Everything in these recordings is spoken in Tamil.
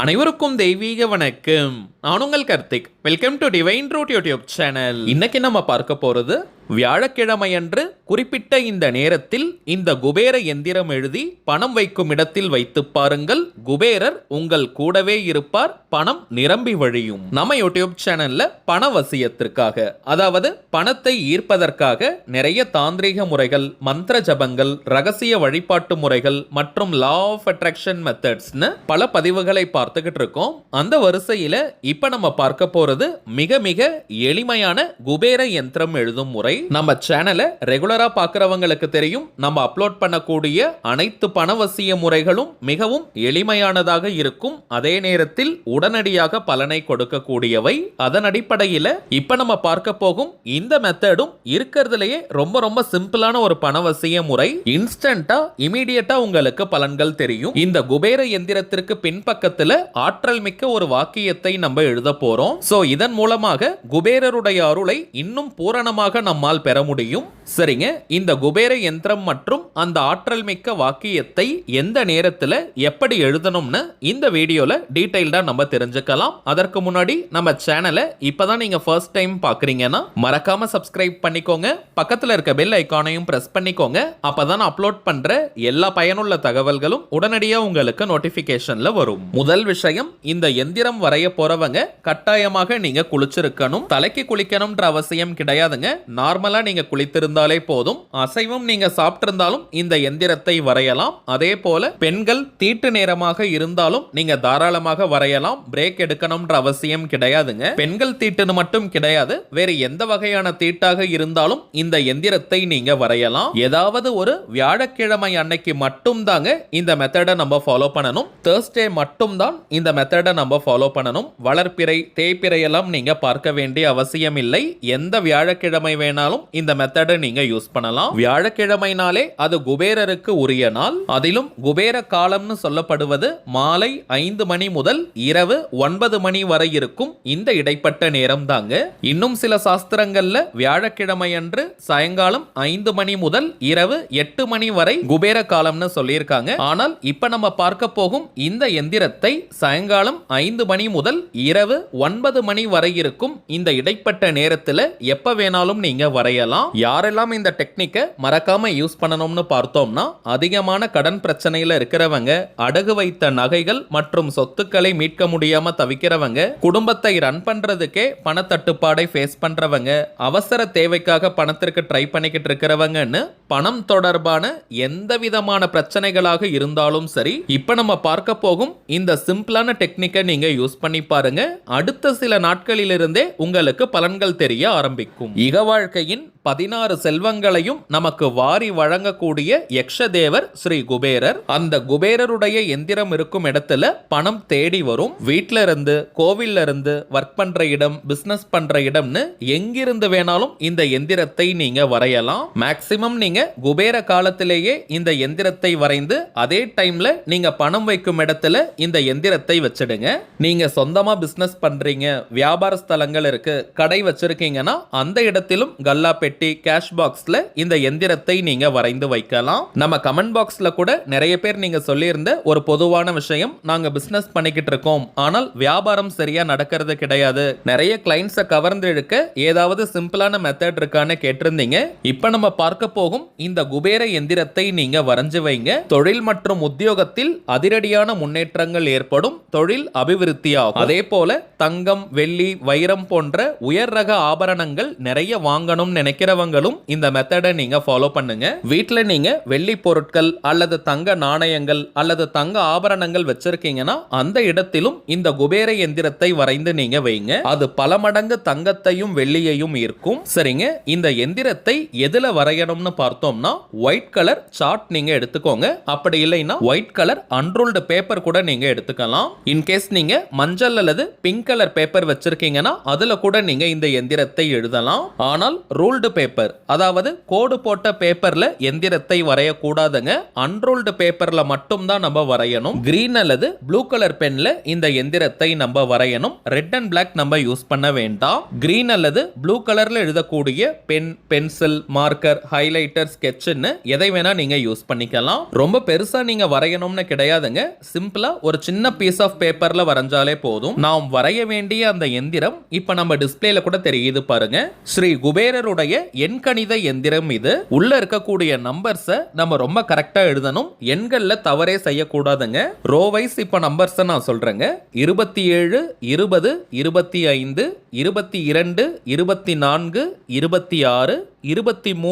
அனைவருக்கும் தெய்வீக வணக்கம். நான் உங்கள் Karthik. Welcome to divine root YouTube channel. இன்னைக்கு நம்ம பார்க்க போறது வியாழக்கிழமையன்று குறிப்பிட்ட இந்த நேரத்தில் இந்த குபேர எந்திரம் எழுதி பணம் வைக்கும் இடத்தில் வைத்து பாருங்கள். குபேரர் உங்கள் கூடவே இருப்பார். பணம் நிரம்பி வழியும். நம்ம யூடியூப் சேனல்ல பண வசியத்திற்காக, அதாவது பணத்தை ஈர்ப்பதற்காக நிறைய தாந்திரிக முறைகள், மந்திர ஜபங்கள், ரகசிய வழிபாட்டு முறைகள் மற்றும் லா ஆஃப் அட்ராக்ஷன் மெத்தட்ஸ்னு பல பதிவுகளை பார்த்துக்கிட்டு இருக்கோம். அந்த வரிசையில இப்ப நம்ம பார்க்க போறது மிக மிக எளிமையான குபேர யந்திரம் எழுதும் முறை. நம்ம சேனலை ரெகுலரா பார்க்கறவங்களுக்கு தெரியும், நம்ம அப்லோட் பண்ணக்கூடிய அனைத்து பணவசிய முறைகளும் மிகவும் எளிமையானதாக இருக்கும். அதே நேரத்தில் உடனடியாக பலனை கொடுக்கக்கூடியவை. அதன் அடிப்படையில் இப்ப நம்ம பார்க்க போகும் இந்த மெத்தடும் இருக்கிறதுலயே ரொம்ப ரொம்ப சிம்பிளான ஒரு பணவசிய முறை. இன்ஸ்டன்டா இமீடியட்டா உங்களுக்கு பலன்கள் தெரியும். இந்த குபேர எந்திரத்திற்கு பின்பக்கத்துல ஆற்றல் மிக்க ஒரு வாக்கியத்தை நம்ம எழுத போறோம். சோ இதன் மூலமாக குபேரருடைய அருளை இன்னும் பூரணமாக நம்மால் பெற முடியும். சரிங்க, இந்த குபேர யந்திரம் மற்றும் அந்த ஆற்றல் மிக்க வாக்கியத்தை எந்த நேரத்தில் எப்படி எழுதணும்னு இந்த வீடியோல டீடைல்டா நம்ம தெரிஞ்சுக்கலாம். அதற்கு முன்னாடி நம்ம சேனலை இப்பதான் நீங்க ஃபர்ஸ்ட் டைம் பாக்குறீங்கன்னா மறக்காம சப்ஸ்கிரைப் பண்ணிக்கோங்க. பக்கத்துல இருக்க பெல் ஐகானையும் பிரஸ் பண்ணிக்கோங்க. அப்பதான் அப்லோட் பண்ற எல்லா பயனுள்ள தகவல்களும் உடனடியாக உங்களுக்கு நோட்டிபிகேஷன்ல வரும். முதல் விஷயம், இந்த எந்திரம் வரைய போறவங்க கட்டாயமாக நீங்க குளிச்சிருக்கணும். தலைக்கு குளிக்கணும்ன்ற அவசியம் கிடையாதுங்க. நார்மலா நீங்க குளித்திருந்தாலே போதும். அசைவம் நீங்க சாப்பிட்டிருந்தாலும் இந்த எந்திரத்தை வரையலாம். அதே போல பெண்கள் தீட்டு நேரமாக இருந்தாலும் நீங்க தாராளமாக வரையலாம். பிரேக் எடுக்கணும்ன்ற அவசியம் கிடையாதுங்க. பெண்கள் தீட்டுன்னு மட்டும் கிடையாது, வேற எந்த வகையான தீட்டாக இருந்தாலும் இந்த எந்திரத்தை நீங்க வரையலாம். ஏதாவது ஒரு வியாழக்கிழமை அன்னைக்கு மட்டும் தாங்க இந்த மெத்தடை நம்ம ஃபாலோ பண்ணணும். தேர்ஸ்டே மட்டும் தான் இந்த மெத்தடை நம்ம ஃபாலோ பண்ணணும். வளர்ப்பிறை, தேய்பிறை எல்லாம் நீங்க பார்க்க வேண்டிய அவசியம் இல்லை. எந்த வியாழக்கிழமை வேணாலும் இந்த மெத்தடை நீங்க யூஸ் பண்ணலாம். வியாழக்கிழமைனாலே அது குபேரருக்கு உரிய நாள். அதிலும் குபேர காலம்னு சொல்லப்படுவது மாலை 5 மணி முதல் இரவு 9 மணி வரை இருக்கும் இந்த இடைப்பட்ட நேரம் தாங்க. இன்னும் சில சாஸ்திரங்கள்ல வியாழக்கிழமை அன்று சாயங்காலம் 5 மணி முதல் இரவு 8 மணி வரை குபேர காலம்னு சொல்லியிருக்காங்க. ஆனால் இப்ப நம்ம பார்க்க போகும் இந்த எந்திரத்தை சாயங்காலம் 5 மணி முதல் இரவு 9 மணி வரை இருக்கும் இந்த இடைப்பட்ட நேரத்தில் எப்ப வேணாலும் நீங்க வரையலாம். யாரெல்லாம் இந்த டெக்னிக்கை மறக்காம யூஸ் பண்ணணும்னு பார்த்தோம்னா, அதிகமான கடன் பிரச்சனையில இருக்கிறவங்க, அடகு வைத்த நகைகள் மற்றும் சொத்துக்களை மீட்க முடியாம தவிக்கிறவங்க, குடும்பத்தை ரன் பண்றதுக்கே பணத்தட்டுப்பாடை ஃபேஸ் பண்றவங்க, அவசர தேவைக்காக பணத்திற்கு ட்ரை பண்ணிக்கிட்டு இருக்கிறவங்கன்னு பணம் தொடர்பான எந்த விதமான பிரச்சனைகளாக இருந்தாலும் சரி, இப்ப நம்ம பார்க்க போகும் இந்த சிம்பிளான டெக்னிக்கை நீங்க யூஸ் பண்ணி பாருங்க. அடுத்த சில நாட்களிலிருந்தே உங்களுக்கு பலன்கள் தெரிய ஆரம்பிக்கும். இக வாழ்க்கையின் 16 செல்வங்களையும் நமக்கு வாரி வழங்கக்கூடிய யக்ஷதேவர் ஸ்ரீ குபேரர். அந்த குபேரருடைய எந்திரம் இருக்கும் இடத்துல பணம் தேடி வரும். வீட்ல இருந்து, கோவில்ல இருந்து, ஒர்க் பண்ற இடம், பிசினஸ் பண்ற இடம்னு எங்கிருந்து வேணாலும் இந்த எந்திரத்தை நீங்க வரையலாம். மேக்சிமம் நீங்க குபேர காலத்திலேயே இந்த எந்திரத்தை வரைந்து அதே டைம்ல நீங்க பணம் வைக்கும் இடத்துல இந்த எந்திரத்தை வச்சிடுங்க. நீங்க சொந்தமா பிசினஸ் பண்றீங்க, வியாபார ஸ்தலங்கள் இருக்கு, கடை வச்சிருக்கீங்கன்னா அந்த இடத்திலும் கல்லா பெட்டி, கேஷ் பாக்ஸ்ல இந்த எந்திரத்தை நீங்க வரைந்து வைக்கலாம். நம்ம கமெண்ட் பாக்ஸ்ல கூட நிறைய பேர் நீங்க சொல்லியிருந்த ஒரு பொதுவான விஷயம், நாங்க பிசினஸ் பண்ணிக்கிட்டு இருக்கோம் ஆனால் வியாபாரம் சரியா நடக்கிறது கிடையாது, நிறைய கிளைண்ட்ஸை கவர்ந்து இழுக்க ஏதாவது சிம்பிளான மெத்தட் இருக்கான்னு கேட்டிருந்தீங்க. இப்ப நம்ம பார்க்க போகும் இந்த குபேர எந்திரத்தை நீங்க வரைஞ்சு வைங்க. தொழில் மற்றும் உத்தியோகத்தில் அதிரடியான முன்னேற்றங்கள் ஏற்படும். தொழில் அபிவிருத்தியாகும். அதே போல தங்கம், வெள்ளி, வைரம் போன்ற உயர் ரக ஆபரணங்கள் நிறைய வாங்கணும் நினைக்கிறவங்களும் இந்த மெத்தடை நீங்க ஃபாலோ பண்ணுங்க. வீட்ல நீங்க வெள்ளி பொருட்கள் அல்லது தங்க நாணயங்கள் அல்லது தங்க ஆபரணங்கள் வச்சிருக்கீங்கன்னா அந்த இடத்திலும் இந்த குபேர எந்திரத்தை வரைந்து நீங்க வைங்க. அது பல மடங்கு தங்கத்தையும் வெள்ளியையும் ஈர்க்கும். சரிங்க, இந்த எந்திரத்தை எதுல வரையணும்னு பார்த்தோம்னா, ஒயிட் கலர் சார்ட் நீங்க எடுத்துக்கோங்க. அப்படி இல்லைன்னா ஒயிட் கலர் அன்ரூல்டு பேப்பர் கூட நீங்க எடுத்துக்கலாம். இன்கேஸ் நீங்க மஞ்சள் அல்லது பிங்க் கலர் பேப்பர் வச்சிருக்கீங்கன்னா அதுல கூட நீங்க இந்த எந்திரத்தை எழுதலாம். ஆனால் ரூல்டு பேப்பர், அதாவது கோடு போட்ட பேப்பர்ல எந்திரத்தை வரையக்கூடாதுங்க. அன்ரூல்டு பேப்பர்ல மட்டும் தான் நம்ம வரையணும். கிரீன் அல்லது ப்ளூ கலர் பென்ல இந்த எந்திரத்தை நம்ம வரையணும். ரெட் அண்ட் பிளாக் நம்ம யூஸ் பண்ண வேண்டாம். கிரீன் அல்லது ப்ளூ கலர்ல எழுதக்கூடிய பென், பென்சில், மார்க்கர், ஹைலைட்டர், ஸ்கெட்ச்னு எதை வேணா நீங்க யூஸ் பண்ணிக்கலாம். ரொம்ப பெருசா நீங்க வரையணும்னு கிடையாதுங்க. சிம்பிளா ஒரு சின்ன பீஸ் ஆஃப் பேப்பர்ல வரைஞ்சாலே போதும். நாம் வரைய வேண்டிய அந்த எந்திரம் இப்ப நம்ம டிஸ்பிளேல கூட தெரியுது பாருங்க. ஸ்ரீ குபேரருடைய எண்கணித எந்திரம் இது. உள்ள இருக்கக்கூடிய நம்பர்ஸை நம்ம ரொம்ப கரெக்டா எழுதணும். எண்கள்ல தவறே செய்யக்கூடாதுங்க. ரோ வைஸ் இப்ப நம்பர்ஸ் நான் சொல்றேங்க. 27, 20, 25, 22, 24, 26, 23,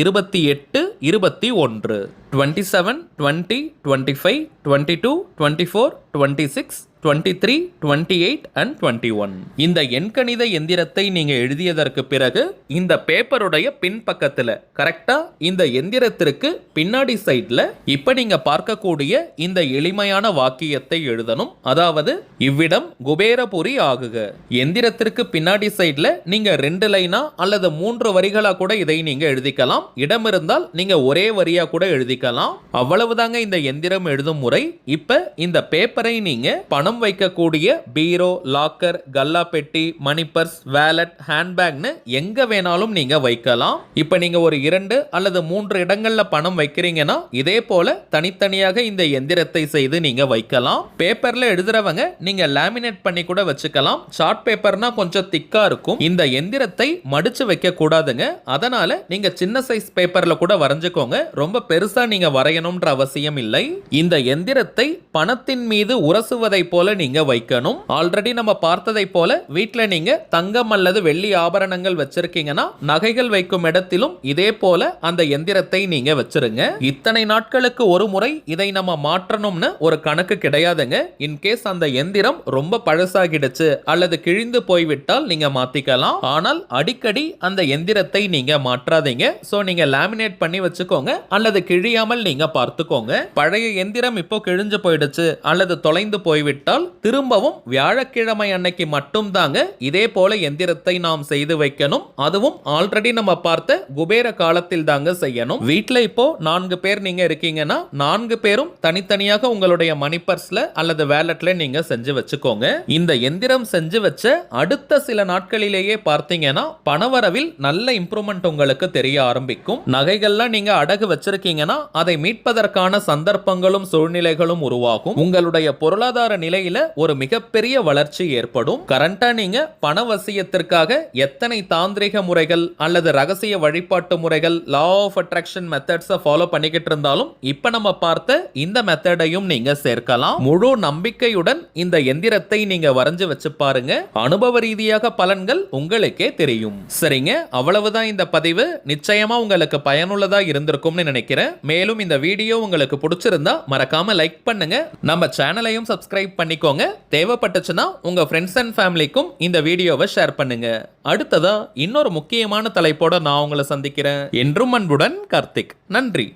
28, 21, 27, 20, 25, 22, 24, 26, 23, 28 and 21. இந்த எண்கணித எந்திரத்தை நீங்க எழுதியதற்கு பிறகு இந்த பேப்பருடைய பின்பக்கத்துல கரெக்டா இந்த எந்திரத்திற்கு பின்னாடி சைட்ல இப்ப நீங்க பார்க்கக்கூடிய இந்த எளிமையான வாக்கியத்தை எழுதணும். அதாவது இவ்விடம் குபேரபுரி ஆகுக. எந்திரத்திற்கு பின்னாடி சைட்ல நீங்க 2 லைனா அல்லது 3 வரிகளா கூட இதை நீங்க எழுதிக்கலாம். இடம் இருந்தால் நீங்க ஒரே வரியா கூட எழுதிக்கலாம். அவ்வளவுதாங்க இந்த எந்திரம் எழுதும் முறை. இப்ப இந்த பேப்பரை நீங்க பணம் வைக்கக்கூடிய பீரோ, லாக்கர், கல்லா பெட்டி, மணி பர்ஸ், வேலட், ஹேண்ட்பேக்னு எங்க வேணாலும் நீங்க வைக்கலாம். இப்ப நீங்க ஒரு 2 அல்லது 3 இடங்கள்ல பணம் வைக்கிறீங்கன்னா இதே போல தனித்தனியாக இந்த எந்திரத்தை செய்து நீங்க வைக்கலாம். பேப்பர்ல எழுதுறவங்க நீங்க லேமினேட் பண்ணி கூட வச்சுக்கலாம். சார்ட் பேப்பர்னா கொஞ்சம் திக்கா இருக்கும். இந்த எந்திரத்தை மடிச்சு வைக்க கூடாதுங்க. அதனால நீங்க சின்ன சைஸ் பேப்பர்ல கூட வரைஞ்சுக்கோங்க. ரொம்ப பெருசா நீங்க வரையணும்ன்ற அவசியம் இல்லை. இந்த எந்திரத்தை பணத்தின் மீது உரசுவதை போல நீங்க வைக்கணும். ஆல்ரெடி நம்ம பார்த்ததை போல வீட்ல நீங்க தங்கம் அல்லது வெள்ளி ஆபரணங்கள் வச்சிருக்கீங்கன்னா நகைகள் வைக்கும் இடத்திலும் இதே போல அந்த எந்திரத்தை நீங்க வச்சிருங்க. இத்தனை நாட்களுக்கு ஒரு முறை இதை நம்ம மாற்றணும்னு ஒரு கணக்கு கிடையாதுங்க. இன்கேஸ் அந்த எந்திரம் ரொம்ப பழசாகிடுச்சு அல்லது கிழிந்து போய்விட்டால் நீங்க மாத்திக்கலாம். ஆனால் அடிக்கடி அந்த எந்திரத்தை நீங்க மாற்றாதீங்க. சோ நீங்க லேமினேட் பண்ணி வச்சுக்கோங்க அல்லது கிழியாமல் நீங்க பார்த்துக்கோங்க. பழைய எந்திரம் இப்போ கிழிஞ்சு போயிடுச்சு அல்லது தொலைந்து போய்விட்டால் திரும்பவும் வியாழக்கிழமை அன்னைக்கு மட்டும் தாங்க இதே போல எந்திரத்தை நாம் செய்து வைக்கணும். அதுவும் ஆல்ரெடி நம்ம பார்த்த குபேர காலத்தில் தாங்க செய்யணும். வீட்ல இப்போ 4 பேர் நீங்க இருக்கீங்கன்னா 4 பேரும் தனித்தனியாக உங்களுடைய மணி பர்ஸ்ல அல்லது வேலட்ல நீங்க செஞ்சு வச்சுக்கோங்க. இந்த எந்திரம் செஞ்சு வச்ச அடுத்த சில நாட்களிலேயே பார்த்தீங்கன்னா பணவரவில் நல்ல இம்ப்ரூவ்மெண்ட் உங்களுக்கு தெரிய ஆரம்பிக்கும். நகைகள்லாம் நீங்க அடகு வச்சிருக்கீங்கன்னா அதை மீட்பதற்கான சந்தர்ப்பங்களும் சூழ்நிலைகளும் உருவாகும். உங்களுடைய பொருளாதார நிலையில ஒரு மிகப்பெரிய வளர்ச்சி ஏற்படும். கரண்டா நீங்க பணவசியத்திற்காக எத்தனை தாந்திரிக முறைகள் அல்லது ரகசிய வழிபாட்டு முறைகள், law of attraction methods follow பண்ணிக்கிட்டு இருந்தாலும் இப்ப நம்ம பார்த்த இந்த மெத்தடையும் நீங்க சேர்க்கலாம். முழு நம்பிக்கையுடன் இந்த எந்திரத்தை நீங்க வரைஞ்சு வச்சு பாருங்க. அனுபவ ரீதியாக பலன்கள் உங்களுக்கே தெரியும். சரிங்க, அவ்வளவுதான் இந்த பதிவு. நிச்சயமா உங்களுக்கு பயனுள்ளதா இருந்திருக்கும்னு நினைக்கிறேன். மேலும் இந்த வீடியோ உங்களுக்கு பிடிச்சிருந்தா மறக்காம லைக் பண்ணுங்க. நம்ம சேனலையும் சப்ஸ்கிரைப் பண்ணிக்கோங்க. தேவைப்பட்டுச்சுன்னா உங்க ஃப்ரெண்ட்ஸ் அண்ட் ஃபேமிலிக்கும் இந்த வீடியோவை ஷேர் பண்ணுங்க. அடுத்ததா இன்னொரு முக்கியமான தலைப்போட நான் உங்களை சந்திக்கிறேன். என்றும் அன்புடன் கார்த்திக். நன்றி.